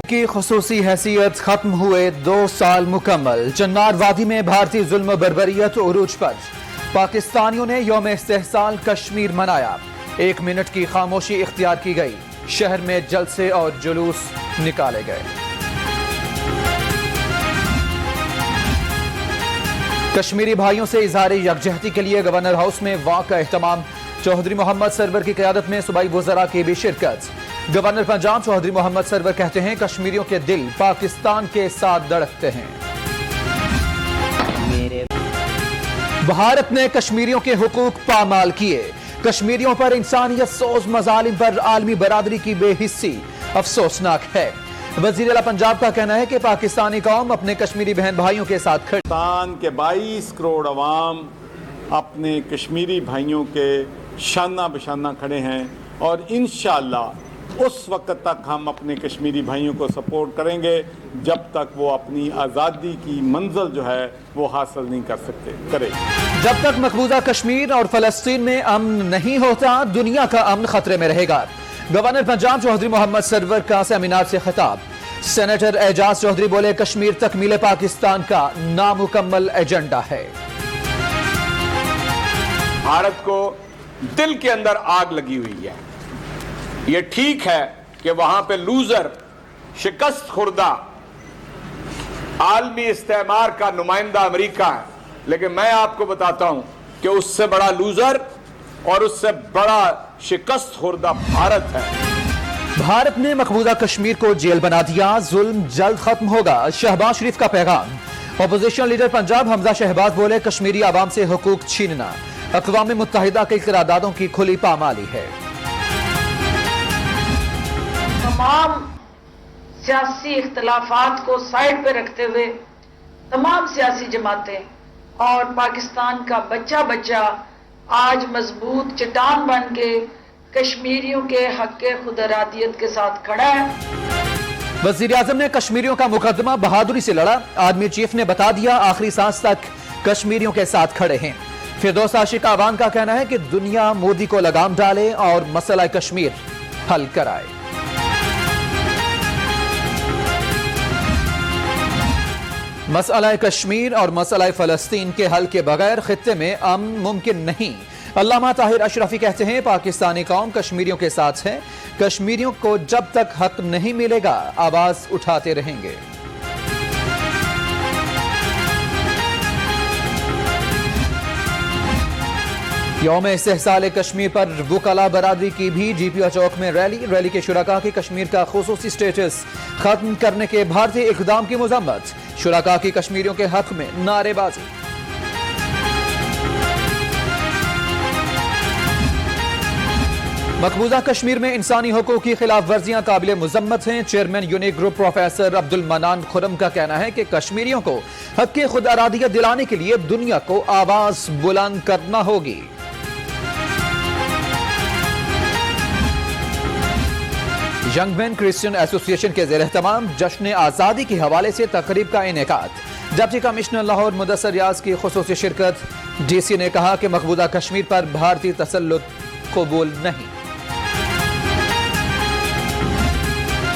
کی خصوصی حیثیت ختم ہوئے 2 سال مکمل۔ چنار وادی میں بھارتی ظلم و بربریت عروج پر، پاکستانیوں نے یوم استحصال کشمیر منایا۔ 1 منٹ کی خاموشی اختیار کی گئی، شہر میں جلسے اور جلوس نکالے گئے۔ کشمیری بھائیوں سے اظہار یکجہتی کے لیے گورنر ہاؤس میں واک کا اہتمام، چودھری محمد سرور کی قیادت میں صوبائی وزراء کی بھی شرکت۔ گورنر پنجاب چودھری محمد سرور کہتے ہیں کشمیریوں کے دل پاکستان کے ساتھ دھڑکتے ہیں۔ بھارت نے کشمیریوں کے حقوق پامال کیے، کشمیریوں پر انسانیت سوز مظالم پر عالمی برادری کی بے حسی افسوسناک ہے۔ وزیر اعلیٰ پنجاب کا کہنا ہے کہ پاکستانی قوم اپنے کشمیری بہن بھائیوں کے ساتھ کھڑی۔ پاکستان کے 22 کروڑ عوام اپنے کشمیری بھائیوں کے شانہ بشانہ کھڑے ہیں، اور انشاءاللہ اس وقت تک ہم اپنے کشمیری بھائیوں کو سپورٹ کریں گے جب تک وہ اپنی آزادی کی منزل جو ہے وہ حاصل نہیں کرے۔ جب تک مقبوضہ کشمیر اور فلسطین میں امن نہیں ہوتا، دنیا کا امن خطرے میں رہے گا۔ گورنر پنجاب چودھری محمد سرور کا سیمینار سے خطاب۔ سینیٹر اعجاز چودھری بولے کشمیر تکمیل پاکستان کا نامکمل ایجنڈا ہے۔ بھارت کو دل کے اندر آگ لگی ہوئی ہے۔ یہ ٹھیک ہے کہ وہاں پہ لوزر، شکست خوردہ عالمی استعمار کا نمائندہ امریکہ ہے، لیکن میں آپ کو بتاتا ہوں کہ اس سے بڑا لوزر اور اس سے بڑا شکست خوردہ بھارت ہے۔ بھارت نے مقبوضہ کشمیر کو جیل بنا دیا، ظلم جلد ختم ہوگا، شہباز شریف کا پیغام۔ اپوزیشن لیڈر پنجاب حمزہ شہباز بولے کشمیری عوام سے حقوق چھیننا اقوام متحدہ کی قراردادوں کی کھلی پامالی ہے۔ تمام سیاسی اختلافات کو سائڈ پہ رکھتے ہوئے تمام سیاسی جماعتیں اور پاکستان کا بچہ آج مضبوط چٹان بن کے کشمیریوں کے حق خود ارادیت کے ساتھ کھڑا ہے۔ وزیر اعظم نے کشمیریوں کا مقدمہ بہادری سے لڑا، آرمی چیف نے بتا دیا آخری سانس تک کشمیریوں کے ساتھ کھڑے ہیں۔ فردوس عاشق آوان کا کہنا ہے کہ دنیا مودی کو لگام ڈالے اور مسئلہ کشمیر حل کرائے۔ مسئلہ کشمیر اور مسئلہ فلسطین کے حل کے بغیر خطے میں امن ممکن نہیں۔ علامہ طاہر اشرفی کہتے ہیں پاکستانی قوم کشمیریوں کے ساتھ ہے، کشمیریوں کو جب تک حق نہیں ملے گا آواز اٹھاتے رہیں گے۔ یوم استحصال کشمیر پر وکلاء برادری کی بھی جی پی او چوک میں ریلی کے شرکاء کی کشمیر کا خصوصی سٹیٹس ختم کرنے کے بھارتی اقدام کی مذمت، شرکاء کی کشمیریوں کے حق میں نعرے بازی۔ مقبوضہ کشمیر میں انسانی حقوق کی خلاف ورزیاں قابل مذمت ہیں۔ چیئرمین یونیک گروپ پروفیسر عبد المنان خرم کا کہنا ہے کہ کشمیریوں کو حق خود ارادیت دلانے کے لیے دنیا کو آواز بلند کرنا ہوگی۔ ینگ مین کرسچن ایسوسی ایشن کے زیر اہتمام جشن آزادی کے حوالے سے تقریب کا انعقاد، ڈپٹی کمشنر لاہور مدثر ریاض کی خصوصی شرکت۔ ڈی سی نے کہا کہ مقبوضہ کشمیر پر بھارتی تسلط قبول نہیں۔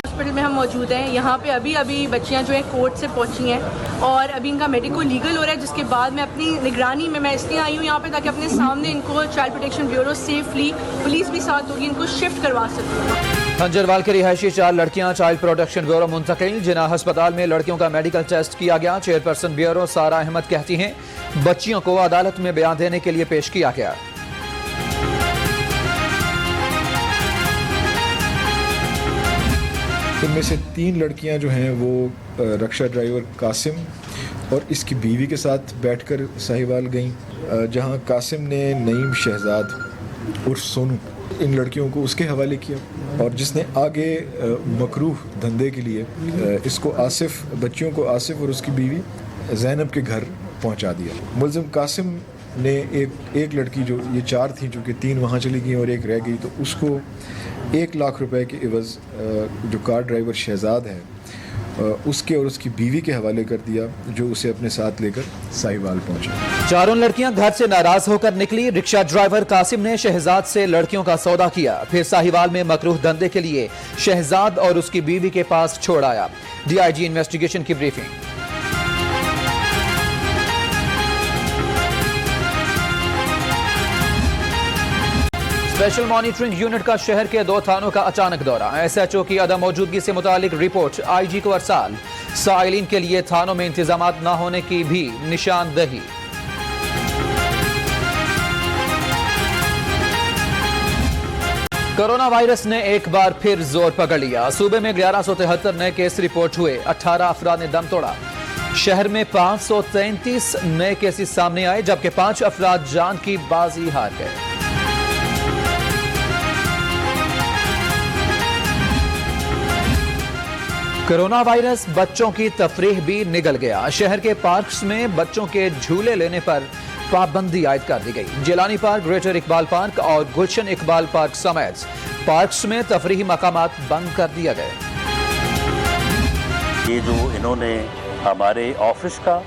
ہاسپٹل میں ہم موجود ہیں، یہاں پہ ابھی بچیاں جو ہیں کورٹ سے پہنچی ہیں اور ابھی ان کا میڈیکل لیگل ہو رہا ہے، جس کے بعد میں اپنی نگرانی میں اس لیے آئی ہوں یہاں پہ تاکہ اپنے سامنے ان کو child protection bureau safely, police بھی ساتھ ہوگی، ان کو شفٹ کروا سکوں۔ کھنجروال کے رہائشی 4 لڑکیاں چائلڈ پروٹیکشن بیورو منتقل، جناح ہسپتال میں لڑکیوں کا میڈیکل ٹیسٹ کیا گیا۔ چیئرپرسن بیورو سارا احمد کہتی ہیں بچیوں کو عدالت میں بیان دینے کے لیے پیش کیا گیا۔ ان میں سے 3 لڑکیاں جو ہیں وہ رکشا ڈرائیور قاسم اور اس کی بیوی کے ساتھ بیٹھ کر ساہیوال گئیں، جہاں قاسم نے نعیم شہزاد عرف سونو ان لڑکیوں کو اس کے حوالے کیا، اور جس نے آگے مکروہ دھندے کے لیے اس کو بچیوں کو آصف اور اس کی بیوی زینب کے گھر پہنچا دیا۔ ملزم قاسم نے ایک لڑکی، جو یہ 4 تھیں چونکہ 3 وہاں چلی گئیں اور ایک رہ گئی، تو اس کو 1 لاکھ روپے کے عوض جو کار ڈرائیور شہزاد ہے اس کے اور اس کی بیوی کے حوالے کر دیا جو اسے اپنے ساتھ لے کر ساہیوال پہنچے. چاروں لڑکیاں گھر سے ناراض ہو کر نکلی. رکشہ ڈرائیور قاسم نے شہزاد سے لڑکیوں کا سودا کیا, پھر ساہیوال میں مکروہ دھندے کے لیے شہزاد اور اس کی بیوی کے پاس چھوڑ آیا. ڈی آئی جی انویسٹیگیشن کی بریفنگ. اسپیشل مانیٹرنگ یونٹ کا شہر کے 2 تھانوں کا اچانک دورہ. ایس ایچ او کی عدم موجودگی سے متعلق رپورٹ آئی جی کو ارسال. سائلین کے لیے تھانوں میں انتظامات نہ ہونے کی بھی نشاندہی. کورونا وائرس نے ایک بار پھر زور پکڑ لیا. صوبے میں 1173 نئے کیس رپورٹ ہوئے. 18 افراد نے دم توڑا. شہر میں 533 نئے کیسز سامنے آئے جبکہ 5 افراد جان کی بازی ہار گئے. کورونا وائرس بچوں کی تفریح بھی نگل گیا. شہر کے پارکس میں بچوں کے جھولے لینے پر پابندی عائد کر دی گئی. Jilani park, greater Iqbal park اور گلشن اقبال پارک سمیت پارکس میں تفریحی مقامات بند کر دیا گئے. یہ جو انہوں نے ہمارے آفس کا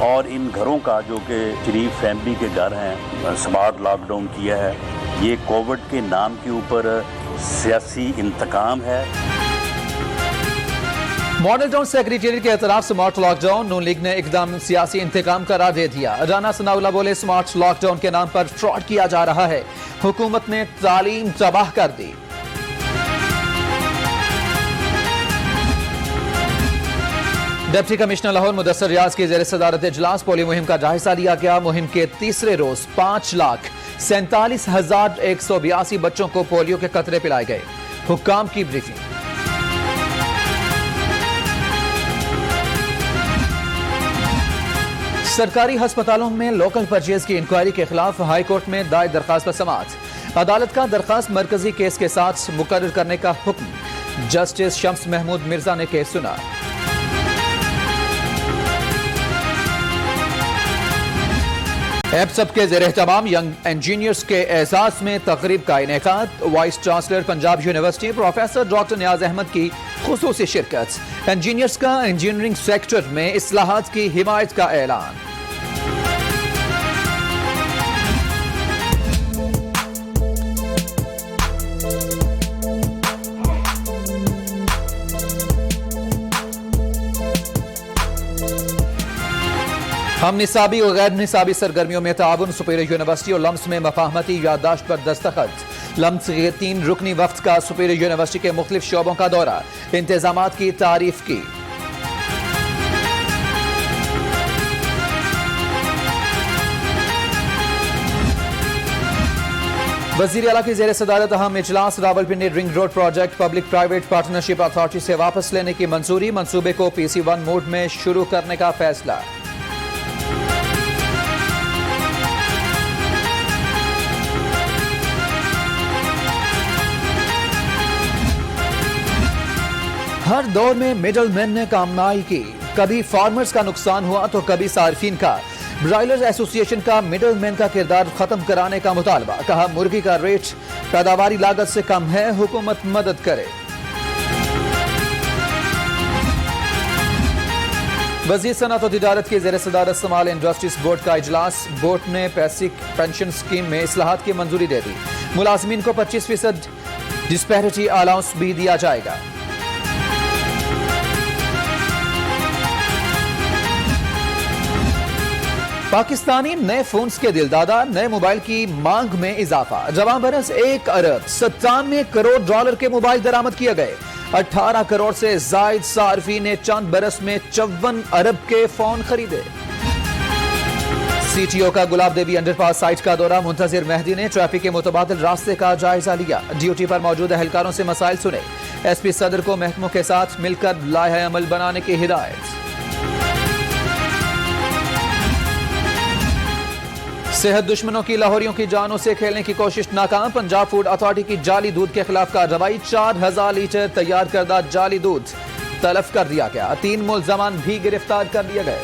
اور ان گھروں کا جو کہ شریف فیملی کے گھر ہیں سمارٹ لاک ڈاؤن کیا ہے, یہ کووڈ کے نام کے اوپر سیاسی انتقام ہے. ماڈل ٹاؤن سیکریٹریٹ کے اعتراف سمارٹ لاک ڈاؤن. نون لیگ نے اقدام سیاسی انتقام قرار دے دیا. رانا ثناء اللہ بولے سمارٹ لاک ڈاؤن کے نام پر فراڈ کیا جا رہا ہے. حکومت نے تعلیم تباہ کر دی. ڈپٹی کمشنر لاہور مدثر ریاض کی زیر صدارت اجلاس. پولیو مہم کا جائزہ لیا گیا. مہم کے تیسرے روز 5,47,182 بچوں کو پولیو کے قطرے پلائے گئے. حکام کی بریفنگ. سرکاری ہسپتالوں میں لوکل پرچیز کی انکوائری کے خلاف ہائی کورٹ میں دائر درخواست پر سماعت. عدالت کا درخواست مرکزی کیس کے ساتھ مقرر کرنے کا حکم. جسٹس شمس محمود مرزا نے کیس سنا. ایپسب کے زیر اہتمام ینگ انجینئرز کے اعزاز میں تقریب کا انعقاد. Vice chancellor Punjab university professor doctor Niaz Ahmad کی خصوصی شرکت. انجینئرز کا انجینئرنگ سیکٹر میں اصلاحات کی حمایت کا اعلان. ہم نصابی اور غیر نصابی سرگرمیوں میں تعاون. سپیریئر یونیورسٹی اور لمس میں مفاہمتی یادداشت پر دستخط. لمس کے 3 رکنی وفد کا سپیریئر یونیورسٹی کے مختلف شعبوں کا دورہ. انتظامات کی تعریف کی. وزیر اعلیٰ کی زیر صدارت اہم اجلاس. Rawalpindi ring road project public private partnership authority سے واپس لینے کی منظوری. منصوبے کو PC1 موڈ میں شروع کرنے کا فیصلہ. ہر دور میں مڈل مین نے کامائی کی. کبھی فارمرز کا نقصان ہوا تو کبھی صارفین کا. برائلرز ایسوسی ایشن کا مڈل مین کا کردار ختم کرانے کا مطالبہ. کہا مرغی کا ریٹ پیداواری لاگت سے کم ہے, حکومت مدد کرے. وزیر صنعت و تجارت کی زیر صدارت اسمال انڈسٹریز بورڈ کا اجلاس. بورڈ نے بیسک پینشن اسکیم میں اصلاحات کی منظوری دے دی. ملازمین کو 25% ڈسپیرٹی الاؤنس بھی دیا جائے گا. پاکستانی نئے فونز کے دل دادا. نئے موبائل کی مانگ میں اضافہ. رواں برس 1 ارب 97 کروڑ ڈالر کے موبائل درآمد کیے گئے. 18 کروڑ سے زائد صارفین نے چند برس میں 54 ارب کے فون خریدے. CTO کا گلاب دیوی انڈر پاس سائٹ کا دورہ. منتظر مہدی نے ٹریفک کے متبادل راستے کا جائزہ لیا. ڈیوٹی پر موجود اہلکاروں سے مسائل سنے. SP صدر کو محکموں کے ساتھ مل کر لائحہ عمل بنانے کی ہدایت. صحت دشمنوں کی لاہوریوں کی جانوں سے کھیلنے کی کوشش ناکام. پنجاب فوڈ اتھارٹی کی جعلی دودھ کے خلاف کارروائی. 4000 لیٹر تیار کردہ جعلی دودھ تلف کر دیا گیا. 3 ملزمان بھی گرفتار کر لیے گئے.